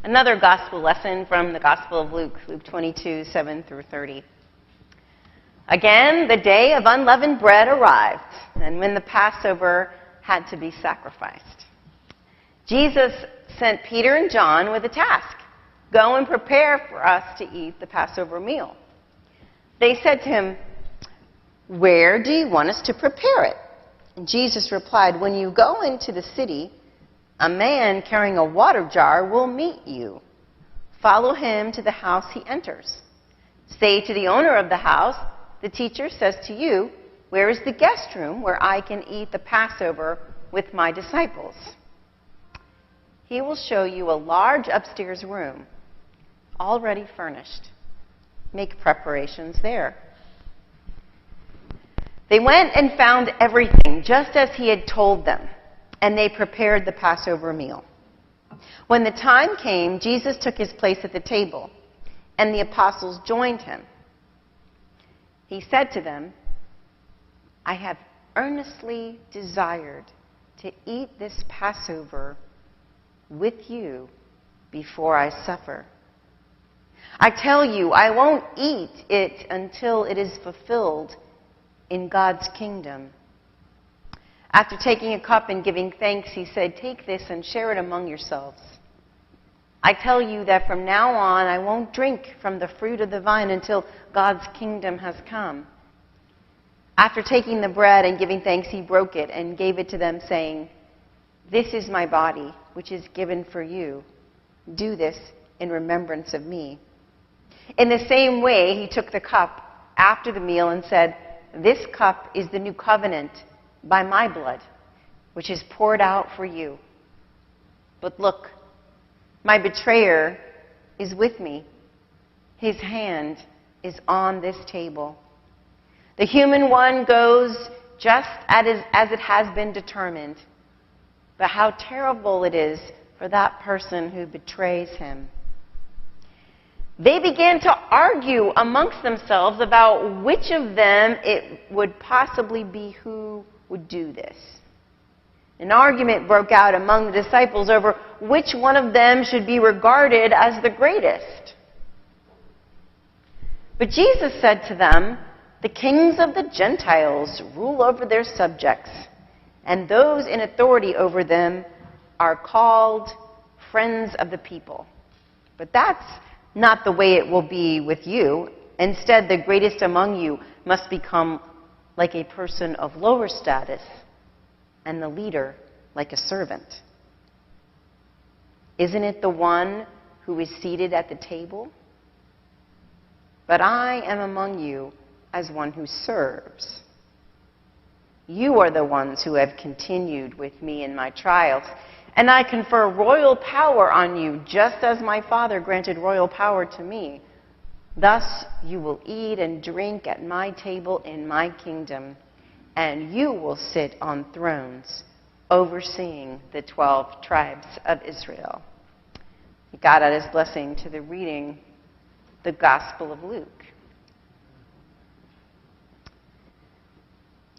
Another gospel lesson from the Gospel of Luke, Luke 22, 7 through 30. Again, the day of unleavened bread arrived, and when the Passover had to be sacrificed. Jesus sent Peter and John with a task. Go and prepare for us to eat the Passover meal. They said to him, "Where do you want us to prepare it?" And Jesus replied, "When you go into the city, a man carrying a water jar will meet you. Follow him to the house he enters. Say to the owner of the house, 'The teacher says to you, where is the guest room where I can eat the Passover with my disciples?' He will show you a large upstairs room, already furnished. Make preparations there." They went and found everything just as he had told them, and they prepared the Passover meal. When the time came, Jesus took his place at the table, and the apostles joined him. He said to them, "I have earnestly desired to eat this Passover with you before I suffer. I tell you, I won't eat it until it is fulfilled in God's kingdom." After taking a cup and giving thanks, he said, "Take this and share it among yourselves. I tell you that from now on I won't drink from the fruit of the vine until God's kingdom has come." After taking the bread and giving thanks, he broke it and gave it to them, saying, "This is my body, which is given for you. Do this in remembrance of me." In the same way, he took the cup after the meal and said, "This cup is the new covenant by my blood, which is poured out for you. But look, my betrayer is with me. His hand is on this table. The human one goes just as it has been determined. But how terrible it is for that person who betrays him." They began to argue amongst themselves about which of them it would possibly be who would do this. An argument broke out among the disciples over which one of them should be regarded as the greatest. But Jesus said to them, "The kings of the Gentiles rule over their subjects, and those in authority over them are called friends of the people. But that's not the way it will be with you. Instead, the greatest among you must become like a person of lower status, and the leader like a servant. Isn't it the one who is seated at the table? But I am among you as one who serves. You are the ones who have continued with me in my trials, and I confer royal power on you, just as my Father granted royal power to me. Thus you will eat and drink at my table in my kingdom, and you will sit on thrones overseeing the 12 tribes of Israel." God add his blessing to the reading, the Gospel of Luke.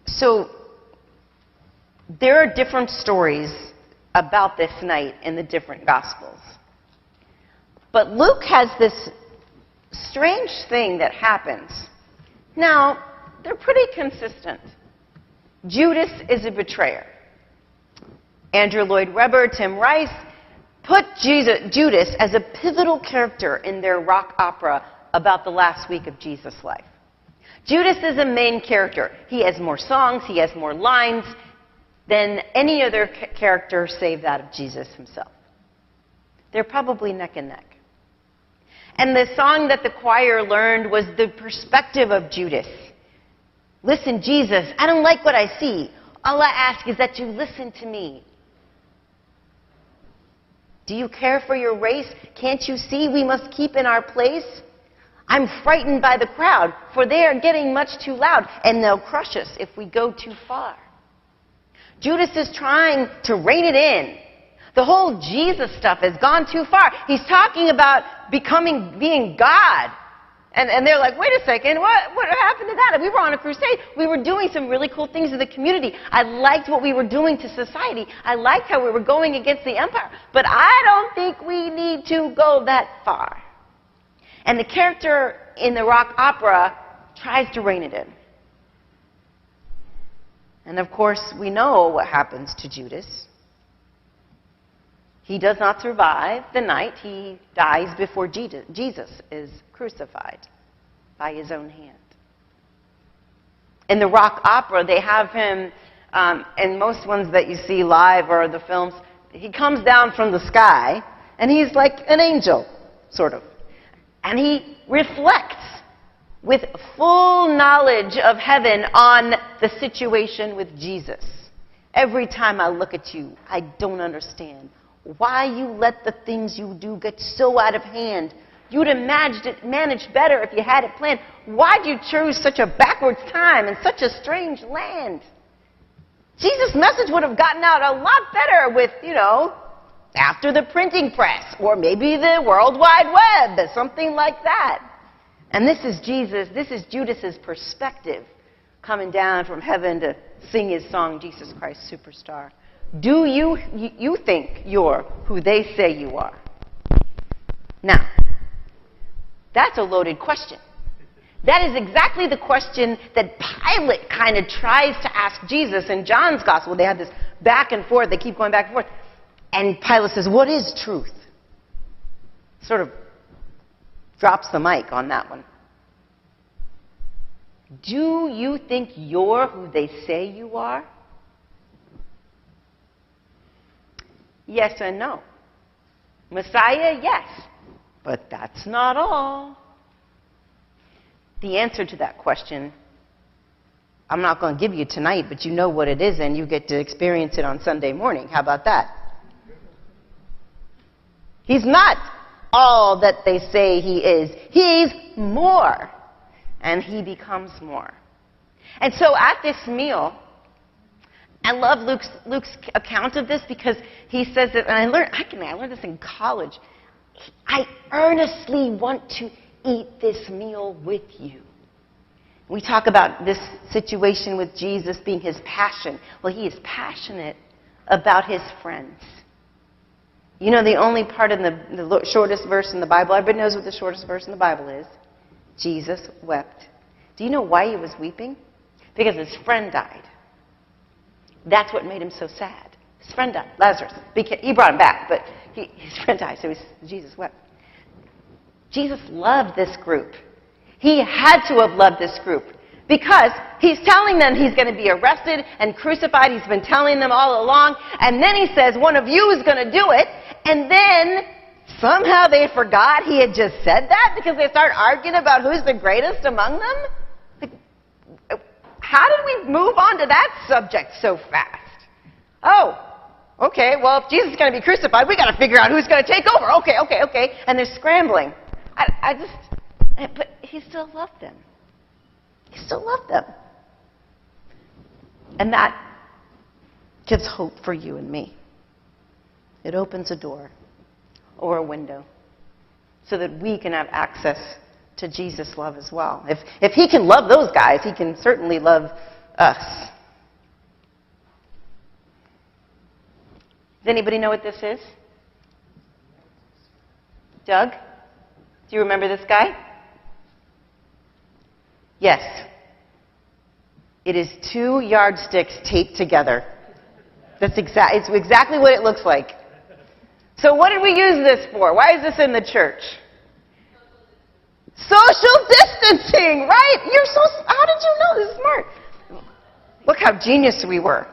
So there are different stories about this night in the different Gospels. But Luke has this strange thing that happens. Now, they're pretty consistent. Judas is a betrayer. Andrew Lloyd Webber, Tim Rice put Judas as a pivotal character in their rock opera about the last week of Jesus' life. Judas is a main character. He has more songs, he has more lines than any other character save that of Jesus himself. They're probably neck and neck. And the song that the choir learned was the perspective of Judas. "Listen, Jesus, I don't like what I see. All I ask is that you listen to me. Do you care for your race? Can't you see we must keep in our place? I'm frightened by the crowd, for they are getting much too loud, and they'll crush us if we go too far." Judas is trying to rein it in. The whole Jesus stuff has gone too far. He's talking about being God. And they're like, wait a second, what happened to that? We were on a crusade. We were doing some really cool things in the community. I liked what we were doing to society. I liked how we were going against the empire. But I don't think we need to go that far. And the character in the rock opera tries to rein it in. And of course, we know what happens to Judas. He does not survive the night. He dies before Jesus is crucified by his own hand. In the rock opera, they have him, and most ones that you see live or the films, he comes down from the sky, and he's like an angel, sort of. And he reflects with full knowledge of heaven on the situation with Jesus. Every time I look at you, I don't understand why you let the things you do get so out of hand. You'd have managed better if you had it planned. Why'd you choose such a backwards time and such a strange land? Jesus' message would have gotten out a lot better with, after the printing press, or maybe the World Wide Web, something like that. And this is Judas's perspective coming down from heaven to sing his song, Jesus Christ Superstar. Do you think you're who they say you are? Now, that's a loaded question. That is exactly the question that Pilate kind of tries to ask Jesus in John's gospel. They have this back and forth. They keep going back and forth. And Pilate says, what is truth? Sort of drops the mic on that one. Do you think you're who they say you are? Yes and no. Messiah, yes. But that's not all. The answer to that question, I'm not going to give you tonight, but you know what it is, and you get to experience it on Sunday morning. How about that? He's not all that they say he is. He's more. And he becomes more. And so at this meal, I love Luke's account of this because he says that, and I learned this in college. I earnestly want to eat this meal with you. We talk about this situation with Jesus being his passion. Well, he is passionate about his friends. You know, the only part in the shortest verse in the Bible, everybody knows what the shortest verse in the Bible is. Jesus wept. Do you know why he was weeping? Because his friend died. That's what made him so sad. His friend died, Lazarus. He brought him back, but his friend died, so Jesus wept. Jesus loved this group. He had to have loved this group because he's telling them he's going to be arrested and crucified. He's been telling them all along. And then he says, one of you is going to do it. And then somehow they forgot he had just said that because they start arguing about who's the greatest among them. How did we move on to that subject so fast? Oh, okay, well, if Jesus is going to be crucified, we got to figure out who's going to take over. Okay. And they're scrambling. But he still loved them. He still loved them. And that gives hope for you and me. It opens a door or a window so that we can have access to Jesus' love as well. If he can love those guys, he can certainly love us. Does anybody know what this is? Doug? Do you remember this guy? Yes. It is 2 yardsticks taped together. It's exactly what it looks like. So what did we use this for? Why is this in the church? Social distancing, right? How did you know? This is smart. Look how genius we were.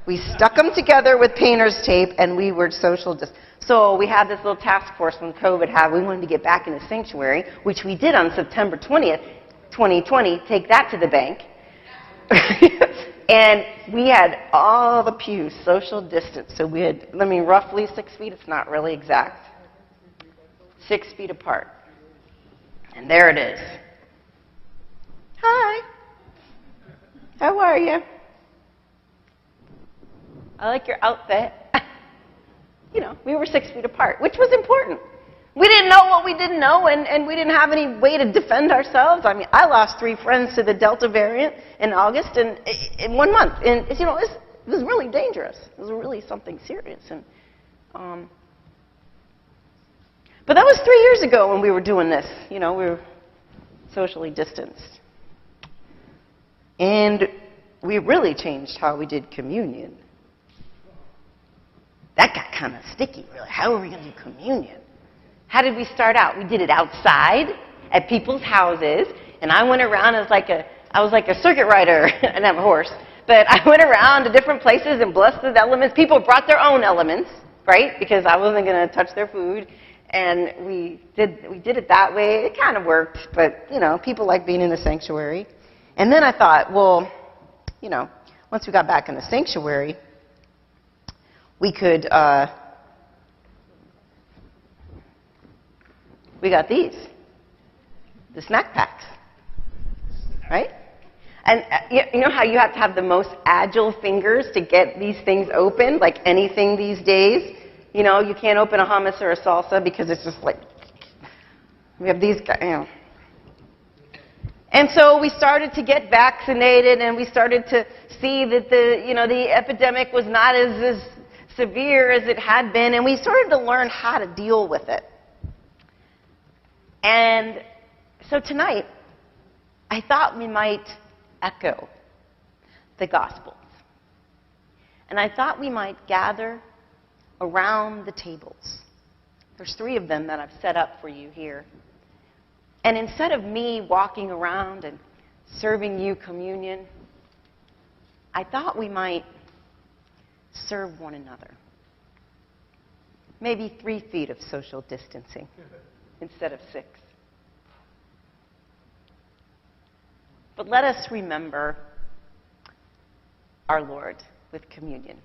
We stuck them together with painter's tape, and we were social distancing. So we had this little task force when COVID happened. We wanted to get back in the sanctuary, which we did on September 20th, 2020. Take that to the bank. And we had all the pews social distance. So we had, roughly 6 feet. It's not really exact. 6 feet apart. And there it is. Hi. How are you? I like your outfit. We were 6 feet apart, which was important. We didn't know what we didn't know, and we didn't have any way to defend ourselves. I mean, I lost 3 friends to the Delta variant in August, and in 1 month. And, it was really dangerous. It was really something serious. But that was 3 years ago when we were doing this. We were socially distanced. And we really changed how we did communion. That got kind of sticky, really. How are we going to do communion? How did we start out? We did it outside at people's houses, and I went around I was like a circuit rider. I didn't have a horse, but I went around to different places and blessed the elements. People brought their own elements, right? Because I wasn't going to touch their food, and we did it that way. It kind of worked, but people like being in the sanctuary. And then I thought, well, once we got back in the sanctuary, we could. We got these, the snack packs, right? And you know how you have to have the most agile fingers to get these things open, like anything these days? You can't open a hummus or a salsa because it's just like, we have these guys, And so we started to get vaccinated, and we started to see that the epidemic was not as severe as it had been, and we started to learn how to deal with it. And so tonight, I thought we might echo the Gospels. And I thought we might gather around the tables. There's 3 of them that I've set up for you here. And instead of me walking around and serving you communion, I thought we might serve one another. Maybe 3 feet of social distancing instead of 6. But let us remember our Lord with communion.